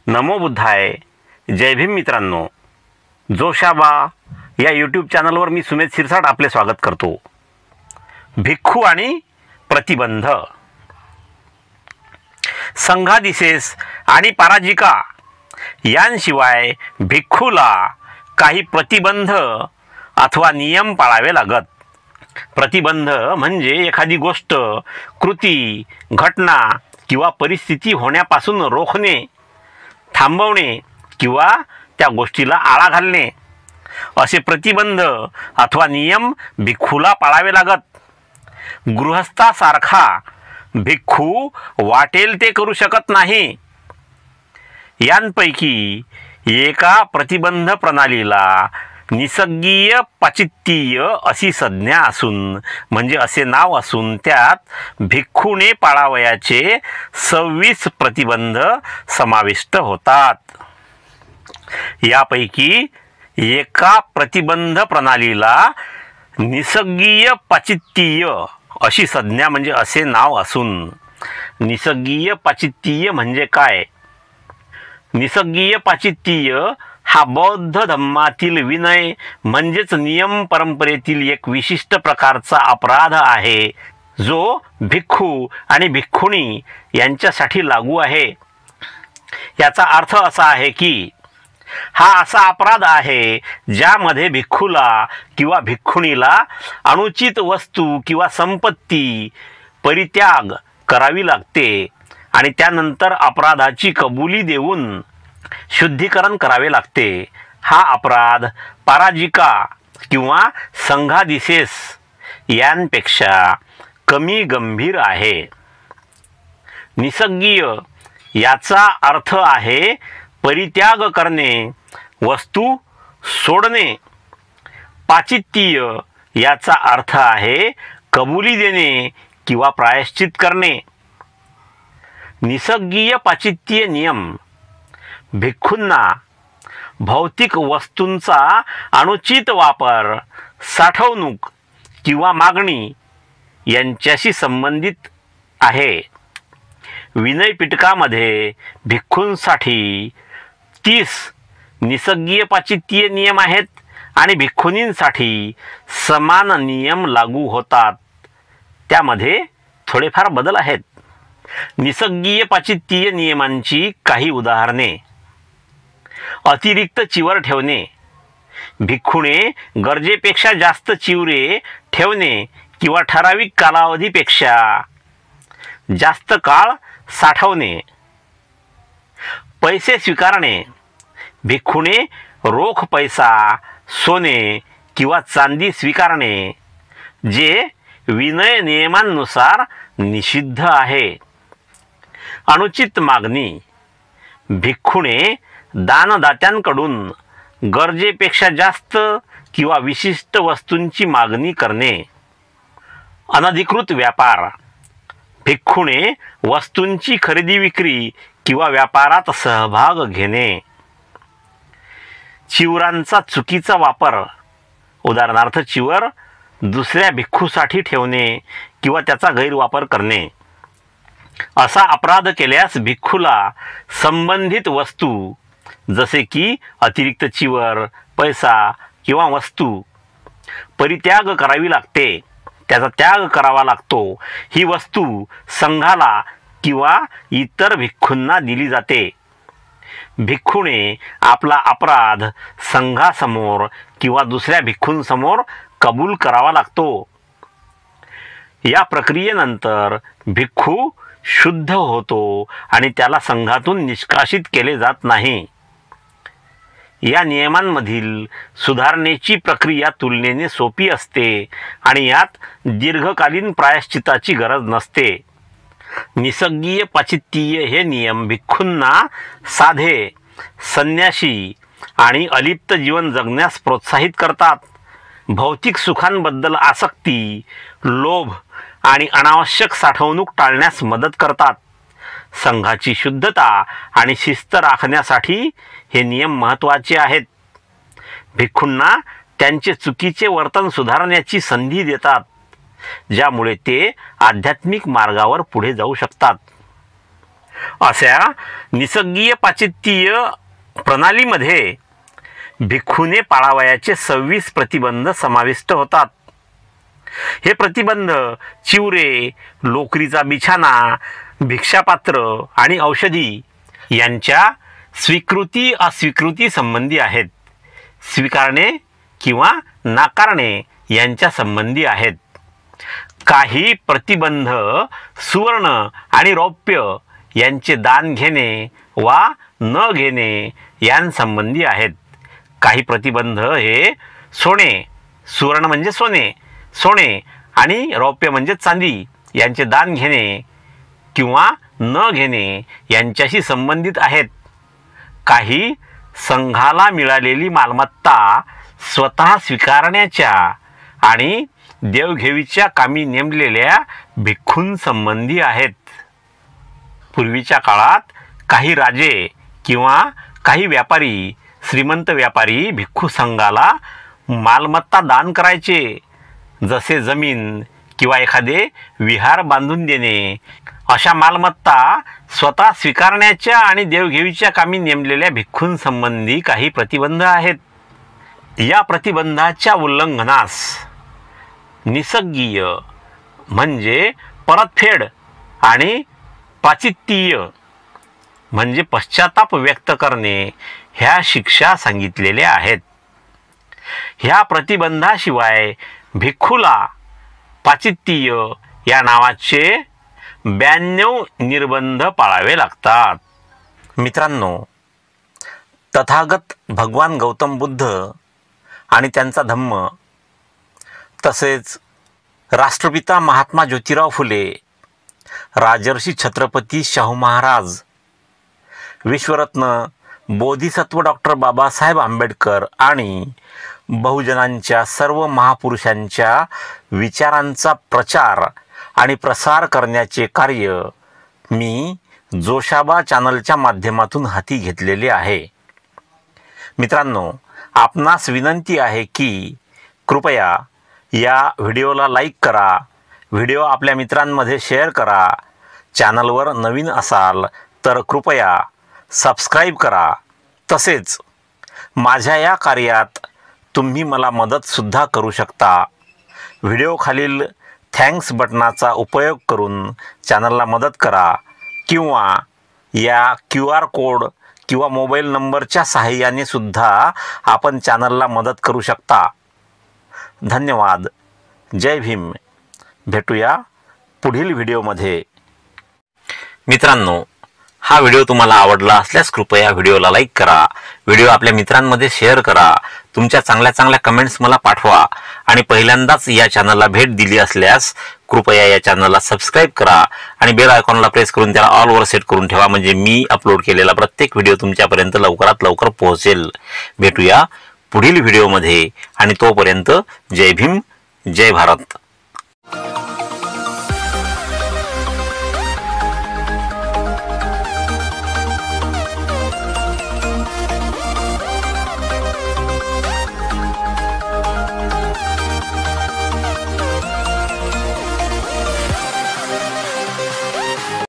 नमो बुद्धाय. जय भीम मित्रांनो. जोशाबा या यूट्यूब चॅनलवर मी सुमेध शिरसाट आपले स्वागत करतो. भिक्खू आणि प्रतिबंध. संघादिसेस आणि पराजिका यांशिवाय भिक्खूला काही प्रतिबंध अथवा नियम पाळावे लागत. प्रतिबंध म्हणजे एखादी गोष्ट, कृती, घटना किंवा परिस्थिती होण्यापासून रोखणे, थांबवणे किंवा त्या गोष्टीला आळा घालणे असे प्रतिबंध अथवा नियम भिक्खूला पाळावे लागत. गृहस्थासारखा भिक्खू वाटेल ते करू शकत नाही. यांपैकी एका प्रतिबंध प्रणालीला निसर्गीय पाचित्तीय अशी संज्ञा असून म्हणजे असे नाव असून त्यात भिक्खूने पाळावयाचे 26 प्रतिबंध समाविष्ट होतात. यापैकी एका प्रतिबंध प्रणालीला निसर्गीय पाचित्तीय अशी संज्ञा म्हणजे असे नाव असून निसर्गीय पाचित्तीय म्हणजे काय? निसर्गीय पाचित्तीय हा बौद्ध धम्मातील विनय म्हणजेच नियम परंपरेतील एक विशिष्ट प्रकारचा अपराध आहे जो भिक्खू आणि भिक्खुणी यांच्यासाठी लागू आहे. याचा अर्थ असा आहे की हा असा अपराध आहे ज्यामध्ये भिक्खूला किंवा भिक्खुणीला अनुचित वस्तू किंवा संपत्ती परित्याग करावी लागते आणि त्यानंतर अपराधाची कबुली देऊन शुद्धीकरण करावे लागते. हा अपराध पराजिका किंवा संघादिसेस यांपेक्षा कमी गंभीर आहे. निसर्गीय याचा अर्थ आहे परित्याग करणे, वस्तू सोडणे. पाचित्तीय याचा अर्थ आहे कबुली देणे किंवा प्रायश्चित करणे. निसर्गीय पाचित्तीय नियम भिक्खूंना भौतिक वस्तूंचा अनुचित वापर, साठवणूक किंवा मागणी यांच्याशी संबंधित आहे. विनय पिटकामध्ये भिक्खूंसाठी 30 निसर्गीय पाचित्तीय नियम आहेत आणि भिक्खुनींसाठी समान नियम लागू होतात. त्यामध्ये थोडेफार बदल आहेत. निसर्गीय पाचित्तीय नियमांची काही उदाहरणे: अतिरिक्त चिवर ठेवणे. भिक्खूने गरजेपेक्षा जास्त चिवरे ठेवणे किंवा ठराविक कालावधीपेक्षा जास्त काळ साठवणे. पैसे स्वीकारणे. भिक्खूने रोख पैसा, सोने किंवा चांदी स्वीकारणे जे विनय नियमांनुसार निषिद्ध आहे. अनुचित मागणी. भिक्खूने दानदात्यांकडून गरजेपेक्षा जास्त किंवा विशिष्ट वस्तूंची मागणी करणे. अनधिकृत व्यापार. भिक्खूने वस्तूंची खरेदी विक्री किंवा व्यापारात सहभाग घेणे. चिवरांचा चुकीचा वापर. उदाहरणार्थ चिवर दुसऱ्या भिक्खूसाठी ठेवणे किंवा त्याचा गैरवापर करणे. असा अपराध केल्यास भिक्खूला संबंधित वस्तू जसे की अतिरिक्त चिवर, पैसा किंवा वस्तू परित्याग करावी लागते. त्याचा त्याग करावा लागतो. ही वस्तू संघाला किंवा इतर भिक्खूंना दिली जाते. भिक्खूने आपला अपराध संघासमोर किंवा दुसऱ्या भिक्खूंसमोर कबूल करावा लागतो. या प्रक्रियेनंतर भिक्खू शुद्ध होतो आणि त्याला संघातून निष्कासित केले जात नाही. या नियमांमधील सुधारणेची प्रक्रिया तुलनेने सोपी असते आणि यात दीर्घकालीन प्रायश्चिताची गरज नसते. निसर्गीय पाचित्तीय हे नियम भिक्खूंना साधे, संन्याशी आणि अलिप्त जीवन जगण्यास प्रोत्साहित करतात. भौतिक सुखांबद्दल आसक्ती, लोभ आणि अनावश्यक साठवणूक टाळण्यास मदत करतात. संघाची शुद्धता आणि शिस्त राखण्यासाठी हे नियम महत्त्वाचे आहेत. भिक्खूंना त्यांचे चुकीचे वर्तन सुधारण्याची संधी देतात ज्यामुळे ते आध्यात्मिक मार्गावर पुढे जाऊ शकतात. अशा निसर्गीय पाश्चात्य प्रणालीमध्ये भिक्खूने पाळावयाचे 26 प्रतिबंध समाविष्ट होतात. हे प्रतिबंध चिवरे, लोकरीचा बिछाना, भिक्षापात्र आणि औषधी यांच्या स्वीकृती अस्वीकृती संबंधी आहेत. स्वीकारणे किंवा नाकारणे यांच्या संबंधी आहेत. काही प्रतिबंध सुवर्ण आणि रौप्य यांचे दान घेणे वा न घेणे यांसंबंधी आहेत. काही प्रतिबंध हे सोने, सुवर्ण म्हणजे सोने, सोने आणि रौप्य म्हणजे चांदी यांचे दान घेणे किंवा न घेणे यांच्याशी संबंधित आहेत. काही संघाला मिळालेली मालमत्ता स्वतः स्वीकारण्याच्या आणि देवघेवीच्या कामी नेमलेल्या भिक्खूंसंबंधी आहेत. पूर्वीच्या काळात काही राजे किंवा काही व्यापारी, श्रीमंत व्यापारी भिक्खू संघाला मालमत्ता दान करायचे, जसे जमीन किंवा एखादे विहार बांधून देणे. अशा मालमत्ता स्वतः स्वीकारण्याच्या आणि देवघेवीच्या कामी नेमलेल्या भिक्खूंसंबंधी काही प्रतिबंध आहेत. या प्रतिबंधाच्या उल्लंघनास निसर्गीय म्हणजे परतफेड आणि पाश्चात्य म्हणजे पश्चाताप व्यक्त करणे ह्या शिक्षा सांगितलेल्या आहेत. ह्या प्रतिबंधाशिवाय भिक्खूला पाश्चात्य या नावाचे 92 निर्बंध पाळावे लागतात. मित्रांनो, तथागत भगवान गौतम बुद्ध आणि त्यांचा धम्म, तसेच राष्ट्रपिता महात्मा ज्योतिराव फुले, राजर्षी छत्रपती शाहू महाराज, विश्वरत्न बोधिसत्व डॉक्टर बाबासाहेब आंबेडकर आणि बहुजनांच्या सर्व महापुरुषांच्या विचारांचा प्रचार आणि प्रसार करण्याचे कार्य मी जोशाबा चॅनलच्या माध्यमातून हाती घेतलेले आहे. मित्रांनो, आपणास विनंती आहे की कृपया या व्हिडिओला लाईक करा, व्हिडिओ आपल्या मित्रांमध्ये शेअर करा. चॅनलवर नवीन असाल तर कृपया सबस्क्राईब करा. तसेच माझ्या या कार्यात तुम्ही मला मदतसुद्धा करू शकता. व्हिडिओखालील थँक्स बटनाचा उपयोग करून चॅनलला मदत करा किंवा या QR कोड किंवा मोबाईल नंबरच्या सहाय्याने सुद्धा आपण चॅनलला मदत करू शकता. धन्यवाद. जय भीम. भेटूया पुढील व्हिडिओमध्ये. मित्रांनो, हा व्हिडिओ तुम्हाला आवडला असल्यास कृपया व्हिडिओला लाईक करा, व्हिडिओ आपल्या मित्रांमध्ये शेअर करा, तुमच्या चांगल्या चांगल्या कमेंट्स मला पाठवा आणि पहिल्यांदाच या चॅनलला भेट दिली असल्यास कृपया या चॅनलला सबस्क्राईब करा आणि बेल आयकॉनला प्रेस करून त्याला ऑल वर सेट करून ठेवा, म्हणजे मी अपलोड केलेला प्रत्येक व्हिडिओ तुमच्यापर्यंत लवकरात लवकर पोहोचेल. भेटूया पुढील व्हिडिओमध्ये आणि तोपर्यंत जय भीम, जय भारत.